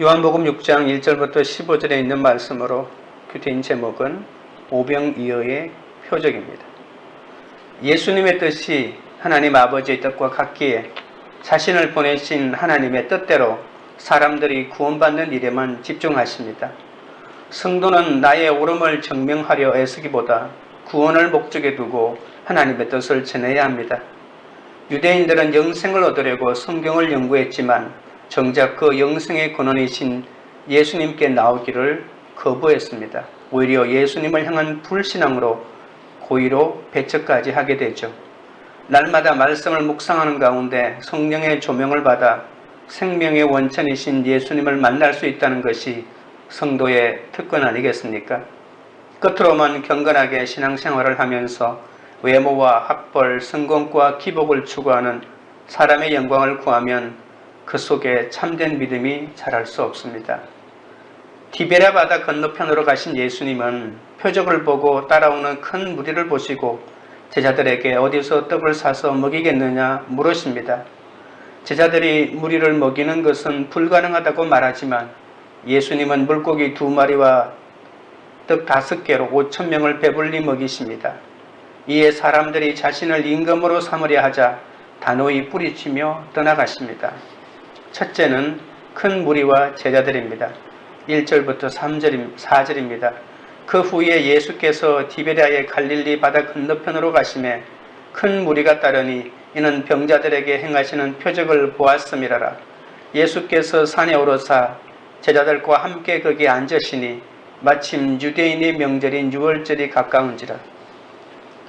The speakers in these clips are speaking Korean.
요한복음 6장 1절부터 15절에 있는 말씀으로 큐티인 제목은 오병이어의 표적입니다. 예수님의 뜻이 하나님 아버지의 뜻과 같기에 자신을 보내신 하나님의 뜻대로 사람들이 구원받는 일에만 집중하십니다. 성도는 나의 옳음을 증명하려 애쓰기보다 구원을 목적에 두고 하나님의 뜻을 전해야 합니다. 유대인들은 영생을 얻으려고 성경을 연구했지만 정작 그 영생의 근원이신 예수님께 나오기를 거부했습니다. 오히려 예수님을 향한 불신앙으로 고의로 배척까지 하게 되죠. 날마다 말씀을 묵상하는 가운데 성령의 조명을 받아 생명의 원천이신 예수님을 만날 수 있다는 것이 성도의 특권 아니겠습니까? 겉으로만 경건하게 신앙생활을 하면서 외모와 학벌, 성공과 기복을 추구하는 사람의 영광을 구하면 그 속에 참된 믿음이 자랄 수 없습니다. 티베랴 바다 건너편으로 가신 예수님은 표적을 보고 따라오는 큰 무리를 보시고 제자들에게 어디서 떡을 사서 먹이겠느냐 물으십니다. 제자들이 무리를 먹이는 것은 불가능하다고 말하지만 예수님은 물고기 2마리와 떡 5개로 5,000명을 배불리 먹이십니다. 이에 사람들이 자신을 임금으로 삼으려 하자 단호히 뿌리치며 떠나가십니다. 첫째는 큰 무리와 제자들입니다. 1절부터 4절입니다. 그 후에 예수께서 디베랴의 갈릴리 바다 건너편으로 가시매 큰 무리가 따르니 이는 병자들에게 행하시는 표적을 보았음이라라. 예수께서 산에 오르사 제자들과 함께 거기에 앉으시니 마침 유대인의 명절인 유월절이 가까운지라.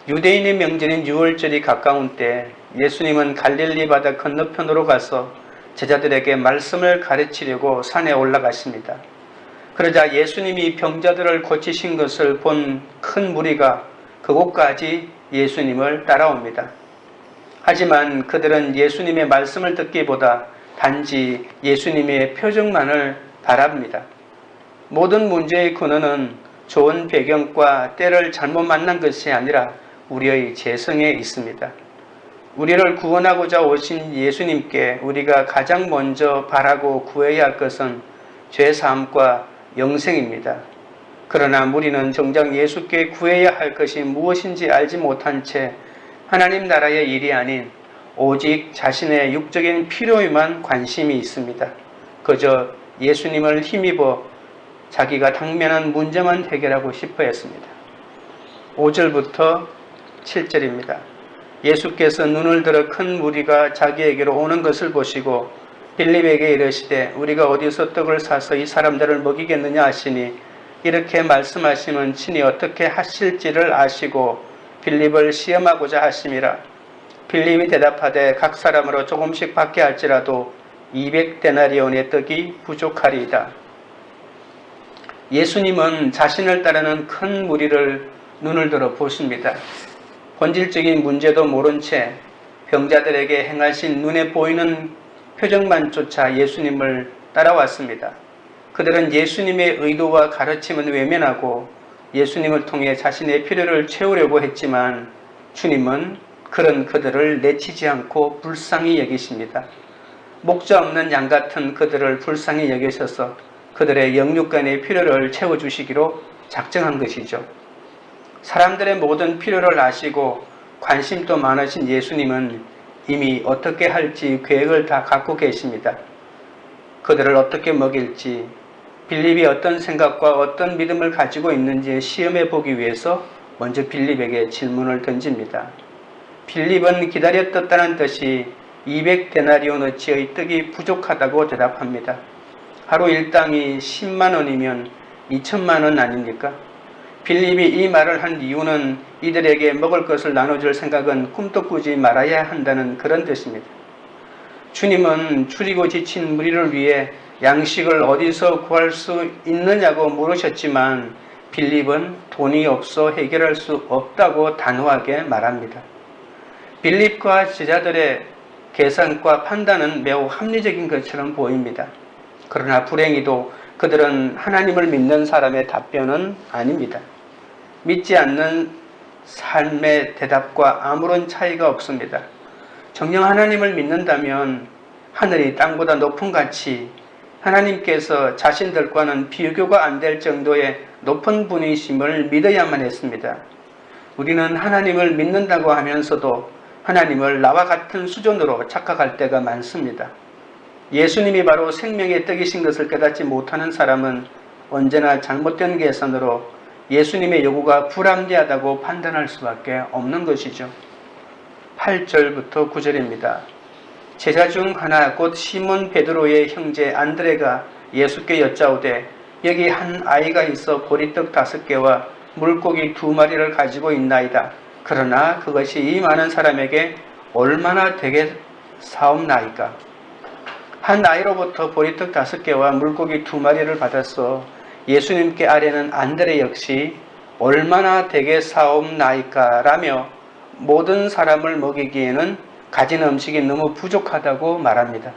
유대인의 명절인 유월절이 가까운 때 예수님은 갈릴리 바다 건너편으로 가서 제자들에게 말씀을 가르치려고 산에 올라가십니다. 그러자 예수님이 병자들을 고치신 것을 본 큰 무리가 그곳까지 예수님을 따라옵니다. 하지만 그들은 예수님의 말씀을 듣기보다 단지 예수님의 표적만을 바랍니다. 모든 문제의 근원은 좋은 배경과 때를 잘못 만난 것이 아니라 우리의 재성에 있습니다. 우리를 구원하고자 오신 예수님께 우리가 가장 먼저 바라고 구해야 할 것은 죄사함과 영생입니다. 그러나 우리는 정작 예수께 구해야 할 것이 무엇인지 알지 못한 채 하나님 나라의 일이 아닌 오직 자신의 육적인 필요에만 관심이 있습니다. 그저 예수님을 힘입어 자기가 당면한 문제만 해결하고 싶어 했습니다. 5절부터 7절입니다. 예수께서 눈을 들어 큰 무리가 자기에게로 오는 것을 보시고 빌립에게 이르시되 우리가 어디서 떡을 사서 이 사람들을 먹이겠느냐 하시니 이렇게 말씀하시면 친히 어떻게 하실지를 아시고 빌립을 시험하고자 하심이라. 빌립이 대답하되 각 사람으로 조금씩 받게 할지라도 200데나리온의 떡이 부족하리이다. 예수님은 자신을 따르는 큰 무리를 눈을 들어 보십니다. 본질적인 문제도 모른 채 병자들에게 행하신 눈에 보이는 표적만 쫓아 예수님을 따라왔습니다. 그들은 예수님의 의도와 가르침은 외면하고 예수님을 통해 자신의 필요를 채우려고 했지만 주님은 그런 그들을 내치지 않고 불쌍히 여기십니다. 목자 없는 양 같은 그들을 불쌍히 여기셔서 그들의 영육간의 필요를 채워주시기로 작정한 것이죠. 사람들의 모든 필요를 아시고 관심도 많으신 예수님은 이미 어떻게 할지 계획을 다 갖고 계십니다. 그들을 어떻게 먹일지, 빌립이 어떤 생각과 어떤 믿음을 가지고 있는지 시험해 보기 위해서 먼저 빌립에게 질문을 던집니다. 빌립은 기다렸다는 뜻이 200데나리온어치의 떡이 부족하다고 대답합니다. 하루 일당이 10만 원이면 2천만 원 아닙니까? 빌립이 이 말을 한 이유는 이들에게 먹을 것을 나눠줄 생각은 꿈도 꾸지 말아야 한다는 그런 뜻입니다. 주님은 줄이고 지친 무리를 위해 양식을 어디서 구할 수 있느냐고 물으셨지만 빌립은 돈이 없어 해결할 수 없다고 단호하게 말합니다. 빌립과 제자들의 계산과 판단은 매우 합리적인 것처럼 보입니다. 그러나 불행히도 그들은 하나님을 믿는 사람의 답변은 아닙니다. 믿지 않는 삶의 대답과 아무런 차이가 없습니다. 정녕 하나님을 믿는다면 하늘이 땅보다 높은 가치, 하나님께서 자신들과는 비교가 안 될 정도의 높은 분이심을 믿어야만 했습니다. 우리는 하나님을 믿는다고 하면서도 하나님을 나와 같은 수준으로 착각할 때가 많습니다. 예수님이 바로 생명의 떡이신 것을 깨닫지 못하는 사람은 언제나 잘못된 계산으로 예수님의 요구가 불합리하다고 판단할 수밖에 없는 것이죠. 8절부터 9절입니다. 제자 중 하나 곧 시몬 베드로의 형제 안드레가 예수께 여짜오되 여기 한 아이가 있어 보리떡 5개와 물고기 2마리를 가지고 있나이다. 그러나 그것이 이 많은 사람에게 얼마나 되겠사옵나이까. 한 아이로부터 보리떡 5개와 물고기 2마리를 받았어 예수님께 아뢰는 안드레 역시 얼마나 되겠사옵나이까 라며 모든 사람을 먹이기에는 가진 음식이 너무 부족하다고 말합니다.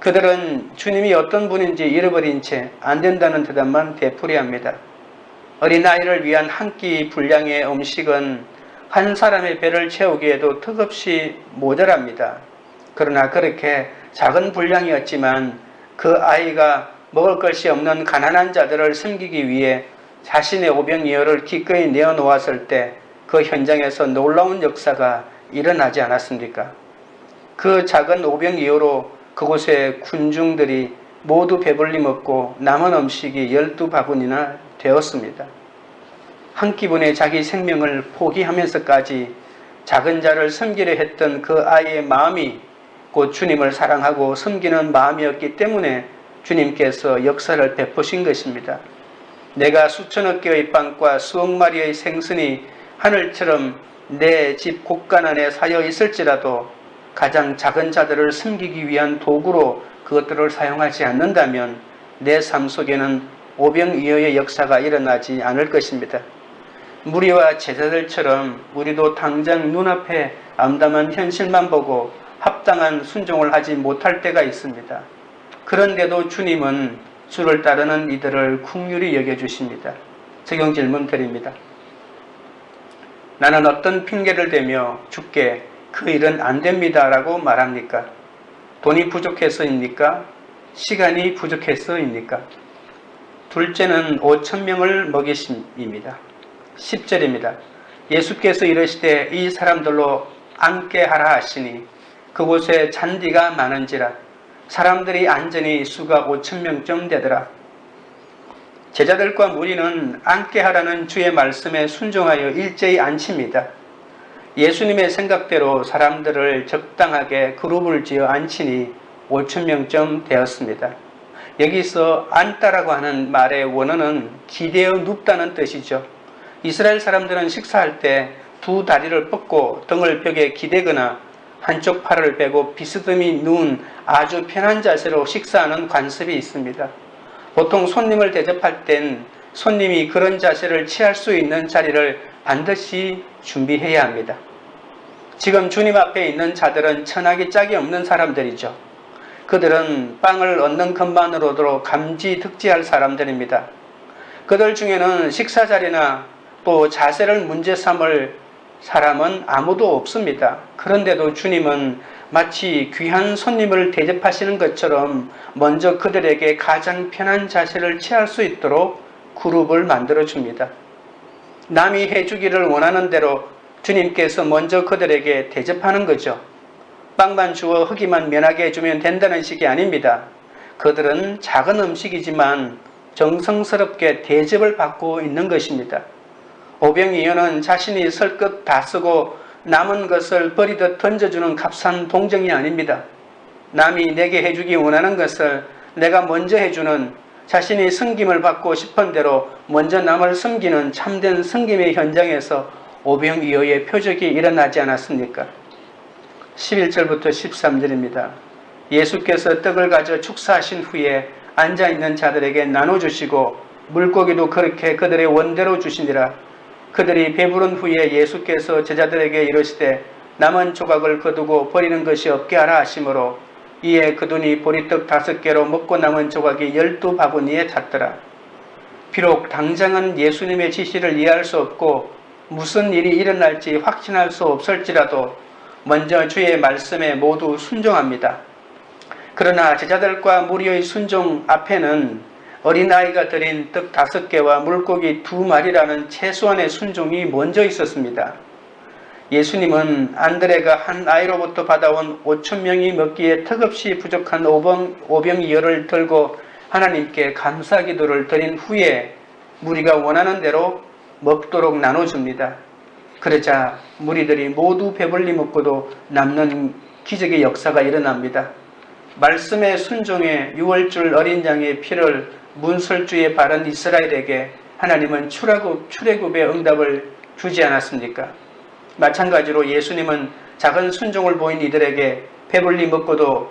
그들은 주님이 어떤 분인지 잃어버린 채 안 된다는 대답만 되풀이합니다. 어린아이를 위한 한 끼 분량의 음식은 한 사람의 배를 채우기에도 턱없이 모자랍니다. 그러나 그렇게 작은 분량이었지만 그 아이가 먹을 것이 없는 가난한 자들을 섬기기 위해 자신의 오병이어를 기꺼이 내어놓았을 때 그 현장에서 놀라운 역사가 일어나지 않았습니까? 그 작은 오병이어로 그곳의 군중들이 모두 배불리 먹고 남은 음식이 12바구니나 되었습니다. 한 끼분에 자기 생명을 포기하면서까지 작은 자를 섬기려 했던 그 아이의 마음이 곧 주님을 사랑하고 섬기는 마음이었기 때문에 주님께서 역사를 베푸신 것입니다. 내가 수천억 개의 빵과 수억 마리의 생선이 하늘처럼 내 집 곳간 안에 쌓여 있을지라도 가장 작은 자들을 섬기기 위한 도구로 그것들을 사용하지 않는다면 내 삶 속에는 오병이어의 역사가 일어나지 않을 것입니다. 무리와 제자들처럼 우리도 당장 눈앞에 암담한 현실만 보고 합당한 순종을 하지 못할 때가 있습니다. 그런데도 주님은 주를 따르는 이들을 긍휼히 여겨주십니다. 적용 질문 드립니다. 나는 어떤 핑계를 대며 주께 그 일은 안 됩니다 라고 말합니까? 돈이 부족해서입니까? 시간이 부족해서입니까? 둘째는 5,000명을 먹이심입니다. 10절입니다. 예수께서 이르시되 이 사람들로 앉게 하라 하시니 그곳에 잔디가 많은지라 사람들이 앉으니 수가 5,000명쯤 되더라. 제자들과 무리는 앉게 하라는 주의 말씀에 순종하여 일제히 앉힙니다. 예수님의 생각대로 사람들을 적당하게 그룹을 지어 앉히니 5,000명쯤 되었습니다. 여기서 앉다라고 하는 말의 원어는 기대어 눕다는 뜻이죠. 이스라엘 사람들은 식사할 때 두 다리를 뻗고 등을 벽에 기대거나 한쪽 팔을 빼고 비스듬히 누운 아주 편한 자세로 식사하는 관습이 있습니다. 보통 손님을 대접할 땐 손님이 그런 자세를 취할 수 있는 자리를 반드시 준비해야 합니다. 지금 주님 앞에 있는 자들은 천하기 짝이 없는 사람들이죠. 그들은 빵을 얻는 것만으로도 감지득지할 사람들입니다. 그들 중에는 식사 자리나 또 자세를 문제 삼을 사람은 아무도 없습니다. 그런데도 주님은 마치 귀한 손님을 대접하시는 것처럼 먼저 그들에게 가장 편한 자세를 취할 수 있도록 그룹을 만들어 줍니다. 남이 해주기를 원하는 대로 주님께서 먼저 그들에게 대접하는 거죠. 빵만 주어 허기만 면하게 해주면 된다는 식이 아닙니다. 그들은 작은 음식이지만 정성스럽게 대접을 받고 있는 것입니다. 오병이어는 자신이 쓸 것 다 쓰고 남은 것을 버리듯 던져주는 값싼 동정이 아닙니다. 남이 내게 해주기 원하는 것을 내가 먼저 해주는, 자신이 섬김을 받고 싶은 대로 먼저 남을 섬기는 참된 섬김의 현장에서 오병이어의 표적이 일어나지 않았습니까? 11절부터 13절입니다. 예수께서 떡을 가져 축사하신 후에 앉아있는 자들에게 나눠주시고 물고기도 그렇게 그들의 원대로 주시니라. 그들이 배부른 후에 예수께서 제자들에게 이르시되 남은 조각을 거두고 버리는 것이 없게 하라 하시므로 이에 그들이 보리떡 5개로 먹고 남은 조각이 12바구니에 찼더라. 비록 당장은 예수님의 지시를 이해할 수 없고 무슨 일이 일어날지 확신할 수 없을지라도 먼저 주의 말씀에 모두 순종합니다. 그러나 제자들과 무리의 순종 앞에는 어린아이가 드린 떡 5개와 물고기 2마리라는 최소한의 순종이 먼저 있었습니다. 예수님은 안드레가 한 아이로부터 받아온 5,000명이 먹기에 턱없이 부족한 오병이어를 들고 하나님께 감사 기도를 드린 후에 무리가 원하는 대로 먹도록 나눠줍니다. 그러자 무리들이 모두 배불리 먹고도 남는 기적의 역사가 일어납니다. 말씀의 순종에 6월줄 어린 양의 피를 문설주에 바른 이스라엘에게 하나님은 출애굽의 응답을 주지 않았습니까? 마찬가지로 예수님은 작은 순종을 보인 이들에게 배불리 먹고도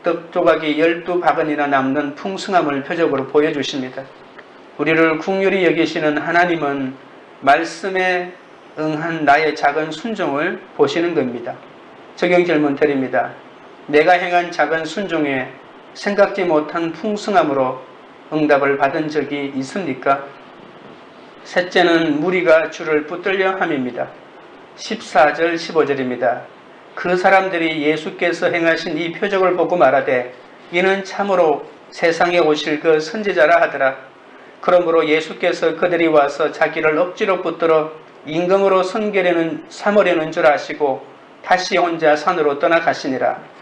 떡 조각이 12바구니나 남는 풍성함을 표적으로 보여주십니다. 우리를 긍휼히 여기시는 하나님은 말씀에 응한 나의 작은 순종을 보시는 겁니다. 적용 질문 드립니다. 내가 행한 작은 순종에 생각지 못한 풍성함으로 응답을 받은 적이 있습니까? 셋째는 무리가 주를 붙들려 함입니다. 14절 15절입니다. 그 사람들이 예수께서 행하신 이 표적을 보고 말하되 이는 참으로 세상에 오실 그 선지자라 하더라. 그러므로 예수께서 그들이 와서 자기를 억지로 붙들어 임금으로 삼으려는 줄 아시고 다시 혼자 산으로 떠나가시니라.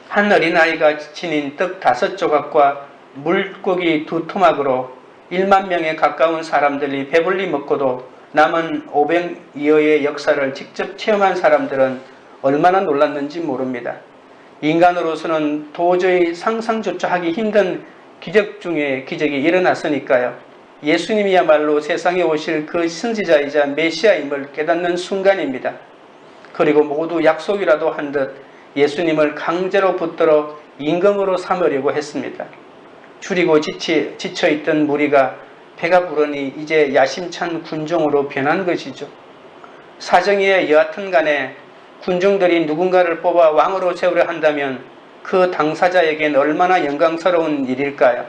한 어린아이가 지닌 떡 5조각과 물고기 2토막으로 1만 명에 가까운 사람들이 배불리 먹고도 남은 오병이어의 역사를 직접 체험한 사람들은 얼마나 놀랐는지 모릅니다. 인간으로서는 도저히 상상조차 하기 힘든 기적 중에 기적이 일어났으니까요. 예수님이야말로 세상에 오실 그 선지자이자 메시아임을 깨닫는 순간입니다. 그리고 모두 약속이라도 한 듯 예수님을 강제로 붙들어 임금으로 삼으려고 했습니다. 줄이고 지쳐있던 무리가 배가 부르니 이제 야심찬 군종으로 변한 것이죠. 사정이 여하튼 간에 군중들이 누군가를 뽑아 왕으로 세우려 한다면 그 당사자에겐 얼마나 영광스러운 일일까요?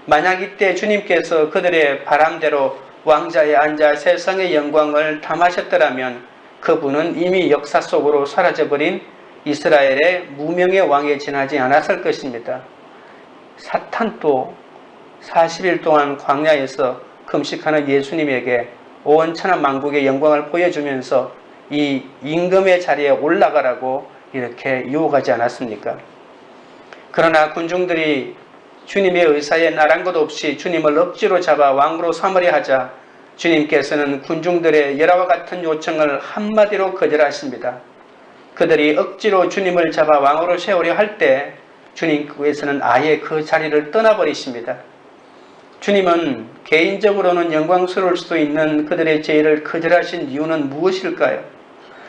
만약 이때 주님께서 그들의 바람대로 왕자에 앉아 세상의 영광을 탐하셨더라면 그분은 이미 역사 속으로 사라져버린 이스라엘의 무명의 왕에 지나지 않았을 것입니다. 사탄도 40일 동안 광야에서 금식하는 예수님에게 온 천하 만국의 영광을 보여주면서 이 임금의 자리에 올라가라고 이렇게 유혹하지 않았습니까? 그러나 군중들이 주님의 의사에 나란 것 없이 주님을 억지로 잡아 왕으로 삼으려 하자 주님께서는 군중들의 열화와 같은 요청을 한마디로 거절하십니다. 그들이 억지로 주님을 잡아 왕으로 세우려 할 때 주님께서는 아예 그 자리를 떠나버리십니다. 주님은 개인적으로는 영광스러울 수도 있는 그들의 제의를 거절하신 이유는 무엇일까요?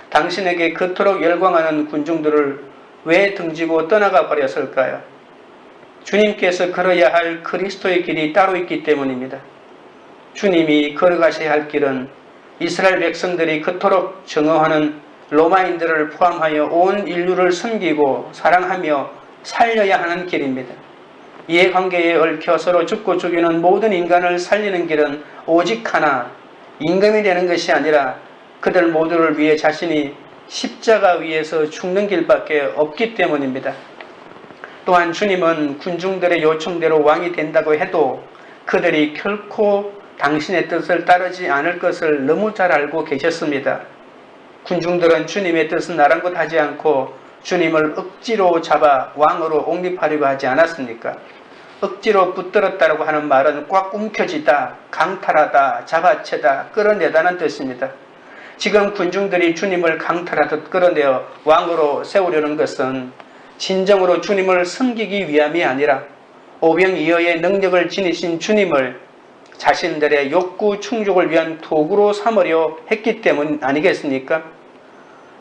당신에게 그토록 열광하는 군중들을 왜 등지고 떠나가 버렸을까요? 주님께서 걸어야 할 그리스도의 길이 따로 있기 때문입니다. 주님이 걸어가셔야 할 길은 이스라엘 백성들이 그토록 정오하는 로마인들을 포함하여 온 인류를 섬기고 사랑하며 살려야 하는 길입니다. 이해관계에 얽혀 서로 죽고 죽이는 모든 인간을 살리는 길은 오직 하나, 임금이 되는 것이 아니라 그들 모두를 위해 자신이 십자가 위에서 죽는 길밖에 없기 때문입니다. 또한 주님은 군중들의 요청대로 왕이 된다고 해도 그들이 결코 당신의 뜻을 따르지 않을 것을 너무 잘 알고 계셨습니다. 군중들은 주님의 뜻은 아랑곳하지 않고 주님을 억지로 잡아 왕으로 옹립하려고 하지 않았습니까? 억지로 붙들었다고 하는 말은 꽉 움켜쥐다, 강탈하다, 잡아채다, 끌어내다는 뜻입니다. 지금 군중들이 주님을 강탈하듯 끌어내어 왕으로 세우려는 것은 진정으로 주님을 섬기기 위함이 아니라 오병이어의 능력을 지니신 주님을 자신들의 욕구 충족을 위한 도구로 삼으려 했기 때문 아니겠습니까?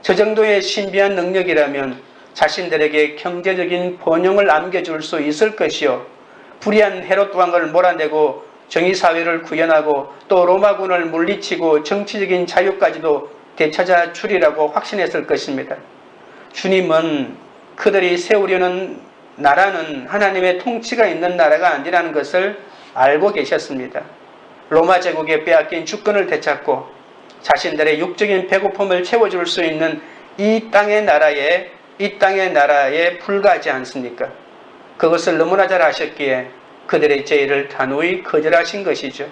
저 정도의 신비한 능력이라면 자신들에게 경제적인 번영을 안겨줄 수 있을 것이요, 불의한 헤롯 왕을 몰아내고 정의사회를 구현하고 또 로마군을 물리치고 정치적인 자유까지도 되찾아 주리라고 확신했을 것입니다. 주님은 그들이 세우려는 나라는 하나님의 통치가 있는 나라가 아니라는 것을 알고 계셨습니다. 로마 제국에 빼앗긴 주권을 되찾고 자신들의 육적인 배고픔을 채워줄 수 있는 이 땅의 나라에 불과하지 않습니까? 그것을 너무나 잘 아셨기에 그들의 죄를 단호히 거절하신 것이죠.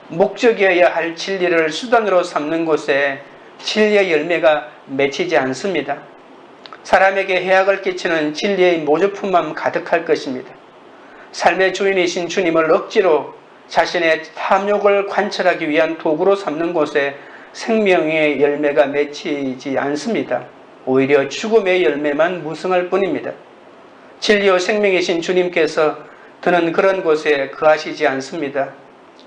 목적이어야 할 진리를 수단으로 삼는 곳에 진리의 열매가 맺히지 않습니다. 사람에게 해악을 끼치는 진리의 모조품만 가득할 것입니다. 삶의 주인이신 주님을 억지로 자신의 탐욕을 관철하기 위한 도구로 삼는 곳에 생명의 열매가 맺히지 않습니다. 오히려 죽음의 열매만 무성할 뿐입니다. 진리요 생명이신 주님께서 드는 그런 곳에 거하시지 않습니다.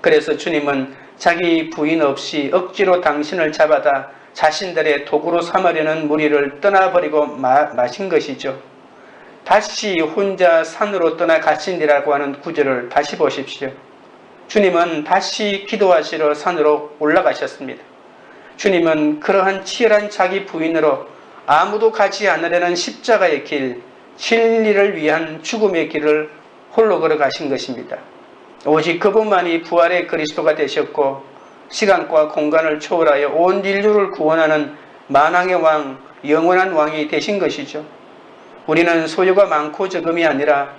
그래서 주님은 자기 부인 없이 억지로 당신을 잡아다 자신들의 도구로 삼으려는 무리를 떠나버리고 마신 것이죠. 다시 혼자 산으로 떠나가시니라고 하는 구절을 다시 보십시오. 주님은 다시 기도하시러 산으로 올라가셨습니다. 주님은 그러한 치열한 자기 부인으로 아무도 가지 않으려는 십자가의 길, 진리를 위한 죽음의 길을 홀로 걸어가신 것입니다. 오직 그분만이 부활의 그리스도가 되셨고 시간과 공간을 초월하여 온 인류를 구원하는 만왕의 왕, 영원한 왕이 되신 것이죠. 우리는 소유가 많고 적음이 아니라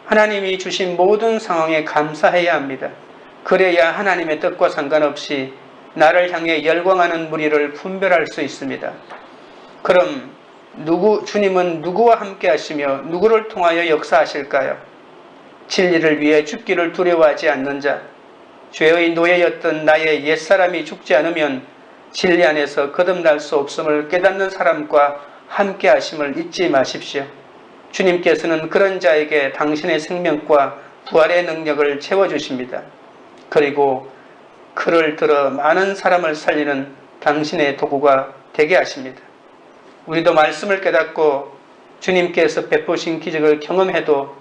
하나님이 주신 모든 상황에 감사해야 합니다. 그래야 하나님의 뜻과 상관없이 나를 향해 열광하는 무리를 분별할 수 있습니다. 그럼 주님은 누구와 함께 하시며 누구를 통하여 역사하실까요? 진리를 위해 죽기를 두려워하지 않는 자, 죄의 노예였던 나의 옛사람이 죽지 않으면 진리 안에서 거듭날 수 없음을 깨닫는 사람과 함께 하심을 잊지 마십시오. 주님께서는 그런 자에게 당신의 생명과 부활의 능력을 채워주십니다. 그리고 그를 들어 많은 사람을 살리는 당신의 도구가 되게 하십니다. 우리도 말씀을 깨닫고 주님께서 베푸신 기적을 경험해도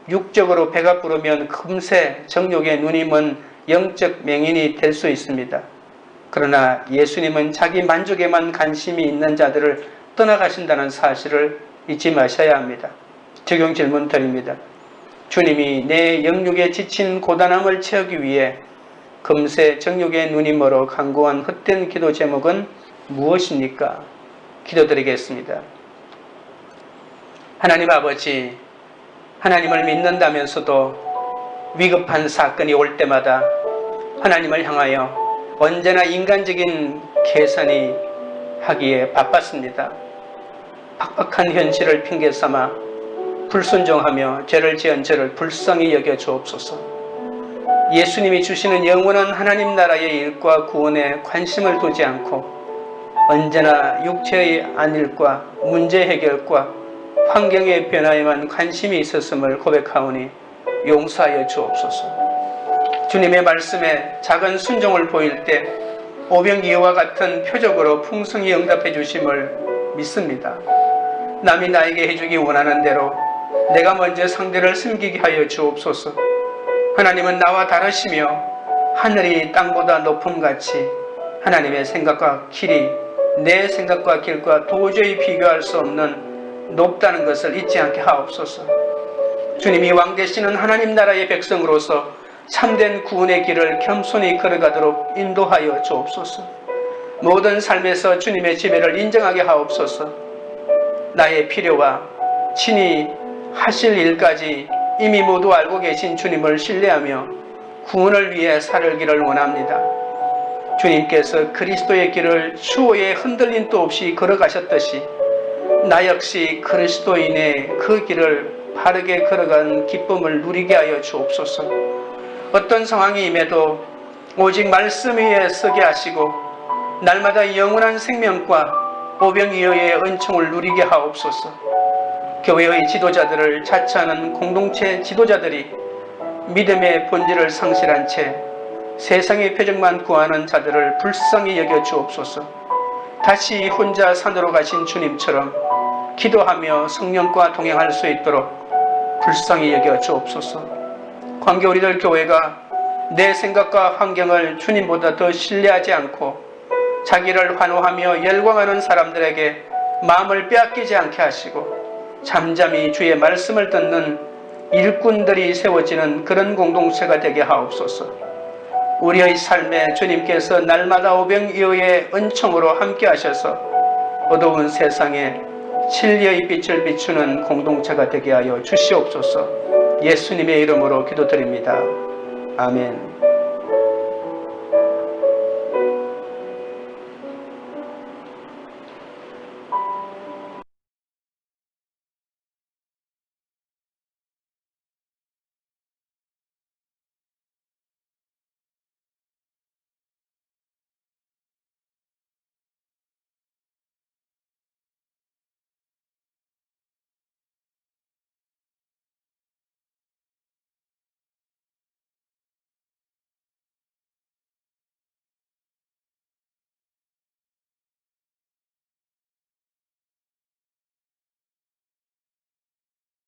육적으로 배가 부르면 금세 정욕의 눈이 먼 영적 맹인이 될 수 있습니다. 그러나 예수님은 자기 만족에만 관심이 있는 자들을 떠나가신다는 사실을 잊지 마셔야 합니다. 적용 질문 드립니다. 주님이 내 영육에 지친 고단함을 채우기 위해 금세 정욕의 눈이 멀어 간구한 헛된 기도 제목은 무엇입니까? 기도드리겠습니다. 하나님 아버지, 하나님을 믿는다면서도 위급한 사건이 올 때마다 하나님을 향하여 언제나 인간적인 계산이 하기에 바빴습니다. 팍팍한 현실을 핑계삼아 불순종하며 죄를 지은 저를 불쌍히 여겨 주옵소서. 예수님이 주시는 영원한 하나님 나라의 일과 구원에 관심을 두지 않고 언제나 육체의 안일과 문제 해결과 환경의 변화에만 관심이 있었음을 고백하오니 용서하여 주옵소서. 주님의 말씀에 작은 순종을 보일 때 오병이어와 같은 표적으로 풍성히 응답해 주심을 믿습니다. 남이 나에게 해주기 원하는 대로 내가 먼저 상대를 섬기게 하여 주옵소서. 하나님은 나와 다르시며 하늘이 땅보다 높음같이 하나님의 생각과 길이 내 생각과 길과 도저히 비교할 수 없는 높다는 것을 잊지 않게 하옵소서. 주님이 왕 되시는 하나님 나라의 백성으로서 참된 구원의 길을 겸손히 걸어가도록 인도하여 주옵소서. 모든 삶에서 주님의 지배를 인정하게 하옵소서. 나의 필요와 친히 하실 일까지 이미 모두 알고 계신 주님을 신뢰하며 구원을 위해 살기를 원합니다. 주님께서 그리스도의 길을 추호에 흔들림 도 없이 걸어가셨듯이 나 역시 그리스도인의 그 길을 바르게 걸어간 기쁨을 누리게 하여 주옵소서. 어떤 상황이 임해도 오직 말씀 위에 서게 하시고 날마다 영원한 생명과 오병이어의 은총을 누리게 하옵소서. 교회의 지도자들을 자처하는 공동체 지도자들이 믿음의 본질을 상실한 채 세상의 표적만 구하는 자들을 불쌍히 여겨 주옵소서. 다시 혼자 산으로 가신 주님처럼 기도하며 성령과 동행할 수 있도록 불쌍히 여겨 주옵소서. 관계 우리들 교회가 내 생각과 환경을 주님보다 더 신뢰하지 않고 자기를 환호하며 열광하는 사람들에게 마음을 빼앗기지 않게 하시고 잠잠히 주의 말씀을 듣는 일꾼들이 세워지는 그런 공동체가 되게 하옵소서. 우리의 삶에 주님께서 날마다 오병이어의 은총으로 함께 하셔서 어두운 세상에 진리의 빛을 비추는 공동체가 되게 하여 주시옵소서. 예수님의 이름으로 기도드립니다. 아멘.